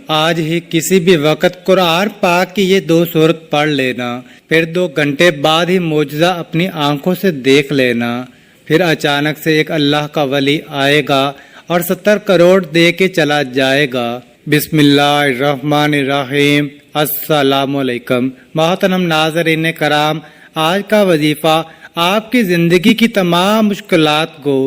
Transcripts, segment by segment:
آج ہی کسی بھی وقت قرآن پاک کی یہ 2 سورت پڑھ لینا، پھر 2 گھنٹے بعد ہی معجزہ اپنی آنکھوں سے دیکھ لینا۔ پھر اچانک سے ایک اللہ کا ولی آئے گا اور 70 کروڑ دے کے چلا جائے گا۔ بسم اللہ الرحمن الرحیم۔ السلام علیکم محترم ناظرین کرام، آج کا وظیفہ آپ کی زندگی کی تمام مشکلات کو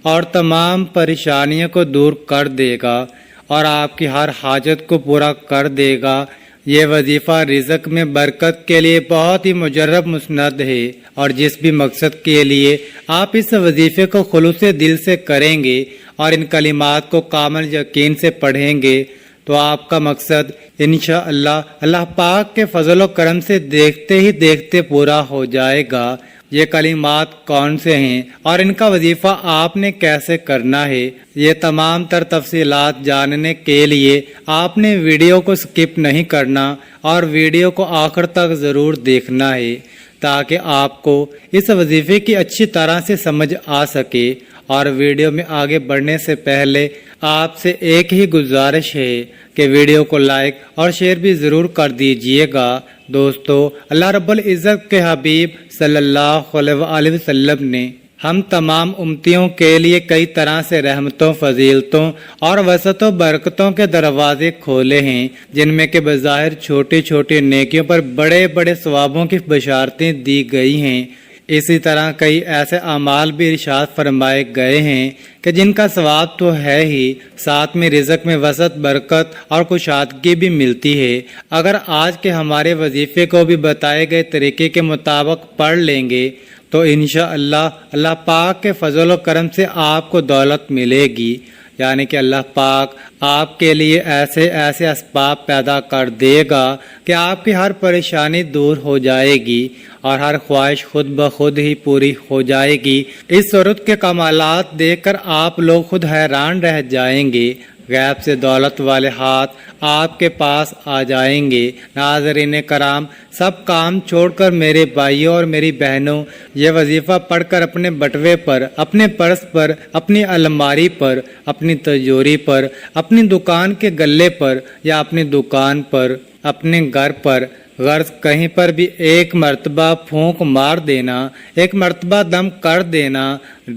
اور تمام پریشانیوں کو دور کر دے گا اور آپ کی ہر حاجت کو پورا کر دے گا۔ یہ وظیفہ رزق میں برکت کے لیے بہت ہی مجرب مسند ہے، اور جس بھی مقصد کے لیے آپ اس وظیفے کو خلوص دل سے کریں گے اور ان کلمات کو کامل یقین سے پڑھیں گے تو آپ کا مقصد انشاءاللہ اللہ پاک کے فضل و کرم سے دیکھتے ہی دیکھتے پورا ہو جائے گا۔ یہ کلمات کون سے ہیں اور ان کا وظیفہ آپ نے کیسے کرنا ہے، یہ تمام تر تفصیلات جاننے کے لیے آپ نے ویڈیو کو سکپ نہیں کرنا اور ویڈیو کو آخر تک ضرور دیکھنا ہے تاکہ آپ کو اس وظیفے کی اچھی طرح سے سمجھ آ سکے۔ اور ویڈیو میں آگے بڑھنے سے پہلے آپ سے ایک ہی گزارش ہے کہ ویڈیو کو لائک اور شیئر بھی ضرور کر دیجئے گا۔ دوستو، اللہ رب العزت کے حبیب صلی اللہ علیہ وآلہ وسلم نے ہم تمام امتیوں کے لیے کئی طرح سے رحمتوں، فضیلتوں اور وسعت و برکتوں کے دروازے کھولے ہیں، جن میں کہ بظاہر چھوٹی چھوٹی نیکیوں پر بڑے بڑے ثوابوں کی بشارتیں دی گئی ہیں۔ اسی طرح کئی ایسے اعمال بھی ارشاد فرمائے گئے ہیں کہ جن کا ثواب تو ہے ہی، ساتھ میں رزق میں وسعت، برکت اور کشادگی بھی ملتی ہے۔ اگر آج کے ہمارے وظیفے کو بھی بتائے گئے طریقے کے مطابق پڑھ لیں گے تو انشاءاللہ اللہ پاک کے فضل و کرم سے آپ کو دولت ملے گی، یعنی کہ اللہ پاک آپ کے لیے ایسے ایسے اسباب پیدا کر دے گا کہ آپ کی ہر پریشانی دور ہو جائے گی اور ہر خواہش خود بخود ہی پوری ہو جائے گی۔ اس صورت کے کمالات دیکھ کر آپ لوگ خود حیران رہ جائیں گے، غیب سے دولت والے ہاتھ آپ کے پاس آ جائیں گے۔ ناظرین کرام، سب کام چھوڑ کر میرے بھائیوں اور میری بہنوں یہ وظیفہ پڑھ کر اپنے بٹوے پر، اپنے پرس پر، اپنی الماری پر، اپنی تجوری پر، اپنی دکان کے گلے پر یا اپنی دکان پر، اپنے گھر پر غرض کہیں پر بھی ایک مرتبہ پھونک مار دینا، ایک مرتبہ دم کر دینا۔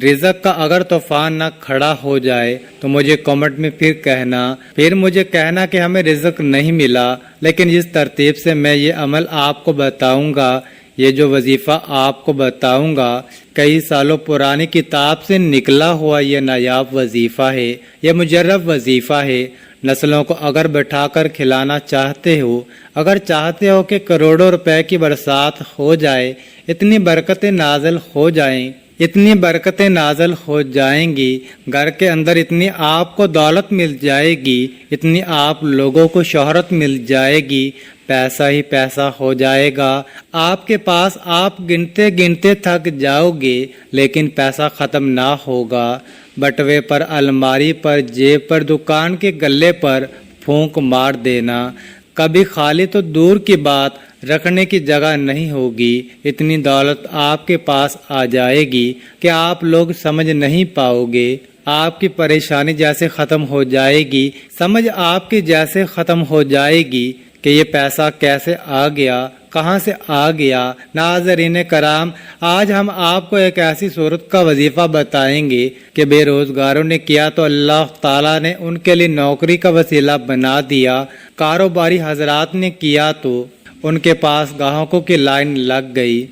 رزق کا اگر طوفان نہ کھڑا ہو جائے تو مجھے کمنٹ میں پھر مجھے کہنا کہ ہمیں رزق نہیں ملا، لیکن جس ترتیب سے میں یہ عمل آپ کو بتاؤں گا، یہ جو وظیفہ آپ کو بتاؤں گا، کئی سالوں پرانی کتاب سے نکلا ہوا یہ نایاب وظیفہ ہے، یہ مجرب وظیفہ ہے۔ نسلوں کو اگر بٹھا کر کھلانا چاہتے ہو، اگر چاہتے ہو کہ کروڑوں روپے کی برسات ہو جائے، اتنی برکتیں نازل ہو جائیں، اتنی برکتیں نازل ہو جائیں گی، گھر کے اندر اتنی آپ کو دولت مل جائے گی، اتنی آپ لوگوں کو شہرت مل جائے گی، پیسہ ہی پیسہ ہو جائے گا آپ کے پاس۔ آپ گنتے گنتے تھک جاؤ گے لیکن پیسہ ختم نہ ہوگا۔ بٹوے پر، الماری پر، جیب پر، دکان کے گلے پر پھونک مار دینا، کبھی خالی تو دور کی بات رکھنے کی جگہ نہیں ہوگی، اتنی دولت آپ کے پاس آ جائے گی کہ آپ لوگ سمجھ نہیں پاؤ گے۔ آپ کی پریشانی جیسے ختم ہو جائے گی، سمجھ آپ کی جیسے ختم ہو جائے گی کہ یہ پیسہ کیسے آ گیا، کہاں سے آ گیا۔ ناظرین کرام، آج ہم آپ کو ایک ایسی صورت کا وظیفہ بتائیں گے کہ بے روزگاروں نے کیا تو اللہ تعالیٰ نے ان کے لیے نوکری کا وسیلہ بنا دیا، کاروباری حضرات نے کیا تو ان کے پاس گاہکوں کی لائن لگ گئی۔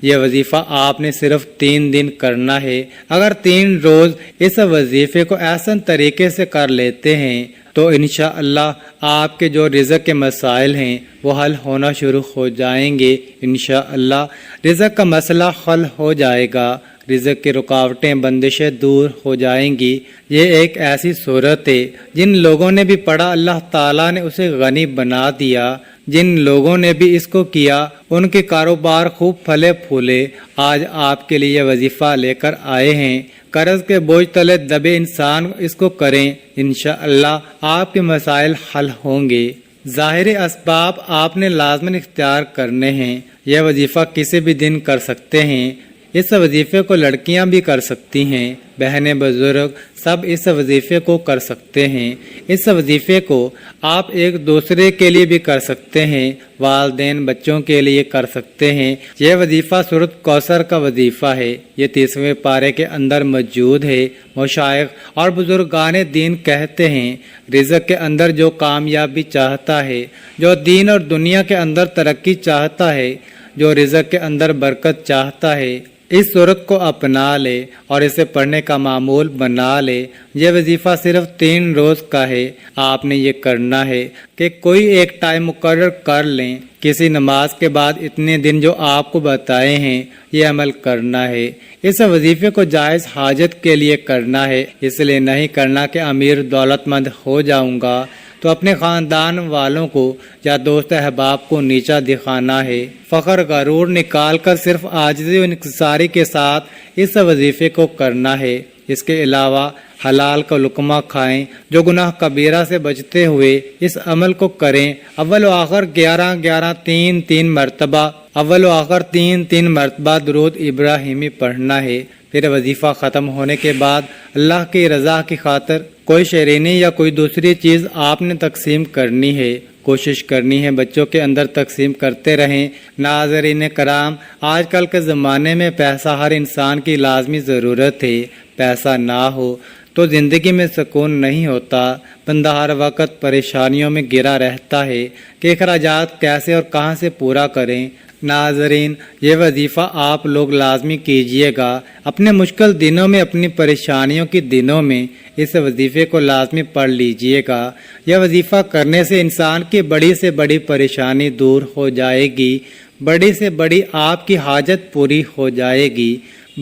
یہ وظیفہ آپ نے صرف 3 دن کرنا ہے۔ اگر 3 روز اس وظیفے کو احسن طریقے سے کر لیتے ہیں تو انشاءاللہ آپ کے جو رزق کے مسائل ہیں وہ حل ہونا شروع ہو جائیں گے۔ انشاءاللہ رزق کا مسئلہ حل ہو جائے گا، رزق کی رکاوٹیں، بندشیں دور ہو جائیں گی۔ یہ ایک ایسی صورت ہے جن لوگوں نے بھی پڑھا اللہ تعالیٰ نے اسے غنی بنا دیا، جن لوگوں نے بھی اس کو کیا ان کے کاروبار خوب پھلے پھولے۔ آج آپ کے لیے وظیفہ لے کر آئے ہیں، قرض کے بوجھ تلے دبے انسان اس کو کریں، انشاءاللہ آپ کے مسائل حل ہوں گے۔ ظاہری اسباب آپ نے لازماً اختیار کرنے ہیں۔ یہ وظیفہ کسی بھی دن کر سکتے ہیں، اس وظیفے کو لڑکیاں بھی کر سکتی ہیں، بہنیں بزرگ سب اس وظیفے کو کر سکتے ہیں۔ اس وظیفے کو آپ ایک دوسرے کے لیے بھی کر سکتے ہیں، والدین بچوں کے لیے کر سکتے ہیں۔ یہ وظیفہ سورۃ کوثر کا وظیفہ ہے، یہ 30ویں پارے کے اندر موجود ہے۔ مشائخ اور بزرگان دین کہتے ہیں، رزق کے اندر جو کامیابی چاہتا ہے، جو دین اور دنیا کے اندر ترقی چاہتا ہے، جو رزق کے اندر برکت چاہتا ہے، اس صورت کو اپنا لے اور اسے پڑھنے کا معمول بنا لے۔ یہ وظیفہ صرف 3 روز کا ہے۔ آپ نے یہ کرنا ہے کہ کوئی ایک ٹائم مقرر کر لیں، کسی نماز کے بعد اتنے دن جو آپ کو بتائے ہیں یہ عمل کرنا ہے۔ اس وظیفے کو جائز حاجت کے لیے کرنا ہے، اس لیے نہیں کرنا کہ امیر دولت مند ہو جاؤں گا تو اپنے خاندان والوں کو یا دوست احباب کو نیچا دکھانا ہے۔ فخر غرور نکال کر صرف عاجزی و انکساری کے ساتھ اس وظیفے کو کرنا ہے۔ اس کے علاوہ حلال کا لقمہ کھائیں، جو گناہ کبیرہ سے بچتے ہوئے اس عمل کو کریں۔ اول و آخر 11 3 مرتبہ اول و آخر 3 مرتبہ درود ابراہیمی پڑھنا ہے۔ پھر وظیفہ ختم ہونے کے بعد اللہ کی رضا کی خاطر کوئی شیرینی یا کوئی دوسری چیز آپ نے تقسیم کرنی ہے، کوشش کرنی ہے بچوں کے اندر تقسیم کرتے رہیں۔ ناظرین کرام، آج کل کے زمانے میں پیسہ ہر انسان کی لازمی ضرورت ہے۔ پیسہ نہ ہو تو زندگی میں سکون نہیں ہوتا، بندہ ہر وقت پریشانیوں میں گرا رہتا ہے کہ اخراجات کیسے اور کہاں سے پورا کریں۔ ناظرین، یہ وظیفہ آپ لوگ لازمی کیجئے گا۔ اپنے مشکل دنوں میں، اپنی پریشانیوں کے دنوں میں اس وظیفے کو لازمی پڑھ لیجئے گا۔ یہ وظیفہ کرنے سے انسان کی بڑی سے بڑی پریشانی دور ہو جائے گی، بڑی سے بڑی آپ کی حاجت پوری ہو جائے گی،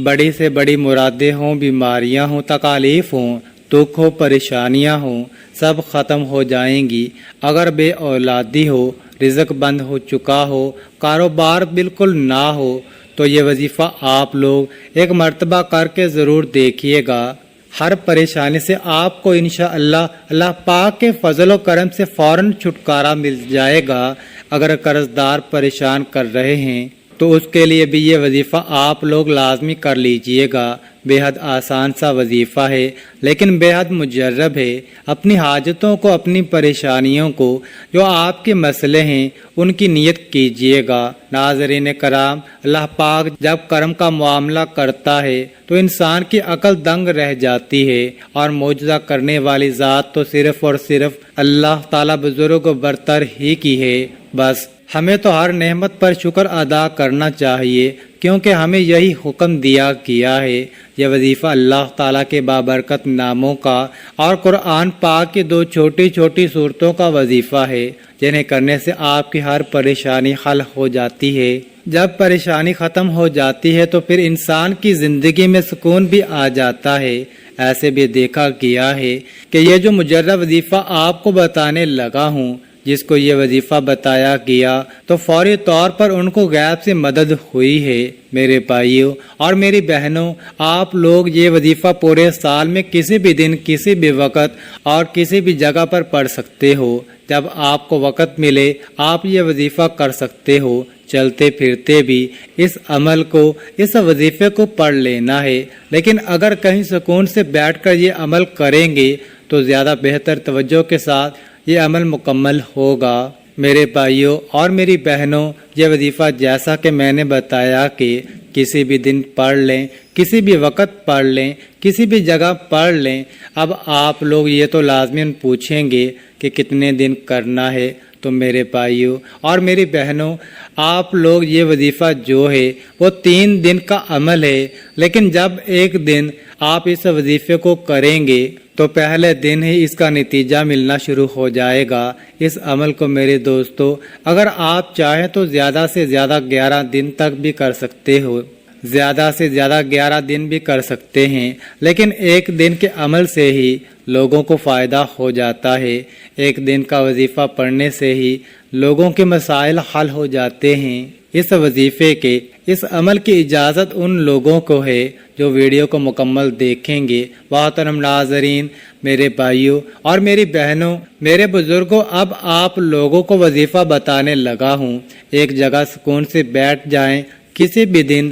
بڑی سے بڑی مرادیں ہوں، بیماریاں ہوں، تکالیف ہوں، دکھ ہو، پریشانیاں ہوں، سب ختم ہو جائیں گی۔ اگر بے اولادی ہو، رزق بند ہو چکا ہو، کاروبار بالکل نہ ہو تو یہ وظیفہ آپ لوگ ایک مرتبہ کر کے ضرور دیکھیے گا۔ ہر پریشانی سے آپ کو انشاءاللہ اللہ پاک کے فضل و کرم سے فوراً چھٹکارا مل جائے گا۔ اگر قرض دار پریشان کر رہے ہیں تو اس کے لیے بھی یہ وظیفہ آپ لوگ لازمی کر لیجئے گا۔ بے حد آسان سا وظیفہ ہے لیکن بے حد مجرب ہے۔ اپنی حاجتوں کو، اپنی پریشانیوں کو، جو آپ کے مسئلے ہیں ان کی نیت کیجئے گا۔ ناظرین کرام، اللہ پاک جب کرم کا معاملہ کرتا ہے تو انسان کی عقل دنگ رہ جاتی ہے، اور معجزہ کرنے والی ذات تو صرف اور صرف اللہ تعالیٰ بزرگ و برتر ہی کی ہے۔ بس ہمیں تو ہر نعمت پر شکر ادا کرنا چاہیے، کیونکہ ہمیں یہی حکم دیا گیا ہے۔ یہ وظیفہ اللہ تعالیٰ کے بابرکت ناموں کا اور قرآن پاک کی 2 چھوٹی چھوٹی صورتوں کا وظیفہ ہے، جنہیں کرنے سے آپ کی ہر پریشانی حل ہو جاتی ہے۔ جب پریشانی ختم ہو جاتی ہے تو پھر انسان کی زندگی میں سکون بھی آ جاتا ہے۔ ایسے بھی دیکھا گیا ہے کہ یہ جو مجرب وظیفہ آپ کو بتانے لگا ہوں، جس کو یہ وظیفہ بتایا گیا تو فوری طور پر ان کو غیب سے مدد ہوئی ہے۔ میرے بھائیوں اور میری بہنوں، آپ لوگ یہ وظیفہ پورے سال میں کسی بھی دن، کسی بھی وقت اور کسی بھی جگہ پر پڑھ سکتے ہو۔ جب آپ کو وقت ملے آپ یہ وظیفہ کر سکتے ہو۔ چلتے پھرتے بھی اس عمل کو، اس وظیفے کو پڑھ لینا ہے، لیکن اگر کہیں سکون سے بیٹھ کر یہ عمل کریں گے تو زیادہ بہتر توجہ کے ساتھ یہ عمل مکمل ہوگا۔ میرے بھائیوں اور میری بہنوں، یہ وظیفہ جیسا کہ میں نے بتایا کہ کسی بھی دن پڑھ لیں، کسی بھی وقت پڑھ لیں، کسی بھی جگہ پڑھ لیں۔ اب آپ لوگ یہ تو لازماً پوچھیں گے کہ کتنے دن کرنا ہے، تو میرے بھائیوں اور میری بہنوں، آپ لوگ یہ وظیفہ جو ہے وہ 3 دن کا عمل ہے، لیکن جب ایک دن آپ اس وظیفے کو کریں گے تو پہلے دن ہی اس کا نتیجہ ملنا شروع ہو جائے گا۔ اس عمل کو میرے دوستو، اگر آپ چاہیں تو زیادہ سے زیادہ 11 دن تک بھی کر سکتے ہو، زیادہ سے زیادہ 11 دن بھی کر سکتے ہیں، لیکن ایک دن کے عمل سے ہی لوگوں کو فائدہ ہو جاتا ہے۔ ایک دن کا وظیفہ پڑھنے سے ہی لوگوں کے مسائل حل ہو جاتے ہیں۔ اس وظیفے کے، اس عمل کی اجازت ان لوگوں کو ہے جو ویڈیو کو مکمل دیکھیں گے۔ محترم ناظرین، میرے بھائیوں اور میری بہنوں، میرے بزرگوں، اب آپ لوگوں کو وظیفہ بتانے لگا ہوں۔ ایک جگہ سکون سے بیٹھ جائیں، کسی بھی دن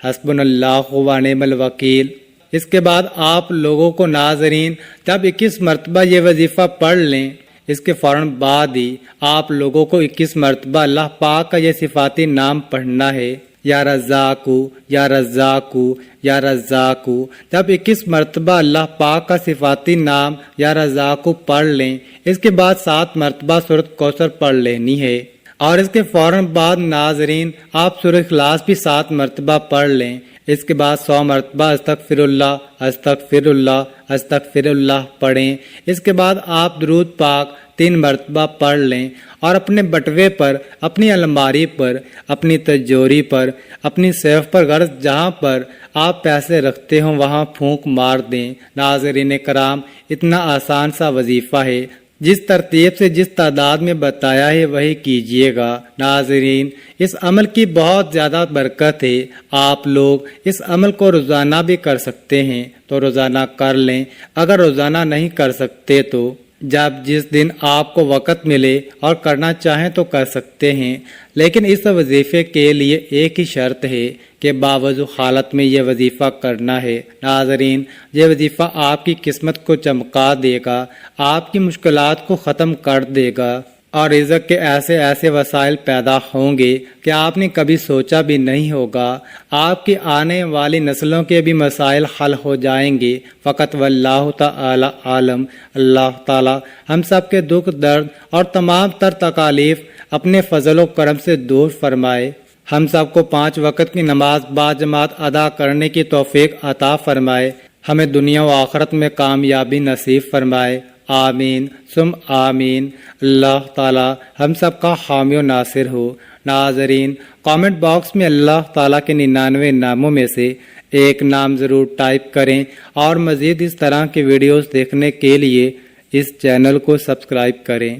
حسبناللہ و نعم الوکیل۔ اس کے بعد آپ لوگوں کو ناظرین جب 21 مرتبہ یہ وظیفہ پڑھ لیں، اس کے فوراً بعد ہی آپ لوگوں کو 21 مرتبہ اللہ پاک کا یہ صفاتی نام پڑھنا ہے، یا رزاقو یا رزاقو یا رزاقو۔ جب 21 مرتبہ اللہ پاک کا صفاتی نام یا رزاقو پڑھ لیں، اس کے بعد 7 مرتبہ سورۃ کوثر پڑھ لینی ہے، اور اس کے فوراً بعد ناظرین آپ سورۃ اخلاص بھی 7 مرتبہ پڑھ لیں۔ اس کے بعد 100 مرتبہ استغفر اللہ استغفر اللہ استغفر اللہ پڑھیں۔ اس کے بعد آپ درود پاک 3 مرتبہ پڑھ لیں، اور اپنے بٹوے پر، اپنی الماری پر، اپنی تجوری پر، اپنی سیف پر، غرض جہاں پر آپ پیسے رکھتے ہوں وہاں پھونک مار دیں۔ ناظرین کرام، اتنا آسان سا وظیفہ ہے، جس ترتیب سے جس تعداد میں بتایا ہے وہی کیجئے گا۔ ناظرین، اس عمل کی بہت زیادہ برکت ہے، آپ لوگ اس عمل کو روزانہ بھی کر سکتے ہیں تو روزانہ کر لیں، اگر روزانہ نہیں کر سکتے تو جب جس دن آپ کو وقت ملے اور کرنا چاہیں تو کر سکتے ہیں، لیکن اس وظیفے کے لیے ایک ہی شرط ہے کہ باوضو حالت میں یہ وظیفہ کرنا ہے۔ ناظرین، یہ وظیفہ آپ کی قسمت کو چمکا دے گا، آپ کی مشکلات کو ختم کر دے گا، اور رزق کے ایسے ایسے وسائل پیدا ہوں گے کہ آپ نے کبھی سوچا بھی نہیں ہوگا۔ آپ کی آنے والی نسلوں کے بھی مسائل حل ہو جائیں گے۔ فقط واللہ تعالی عالم۔ اللہ تعالی ہم سب کے دکھ درد اور تمام تر تکالیف اپنے فضل و کرم سے دور فرمائے، ہم سب کو 5 وقت کی نماز باجماعت ادا کرنے کی توفیق عطا فرمائے، ہمیں دنیا و آخرت میں کامیابی نصیب فرمائے، آمین ثم آمین۔ اللہ تعالی ہم سب کا حامی و ناصر ہو۔ ناظرین، کامنٹ باکس میں اللہ تعالیٰ کے 99 ناموں میں سے ایک نام ضرور ٹائپ کریں، اور مزید اس طرح کی ویڈیوز دیکھنے کے لیے اس چینل کو سبسکرائب کریں۔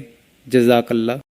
جزاک اللہ۔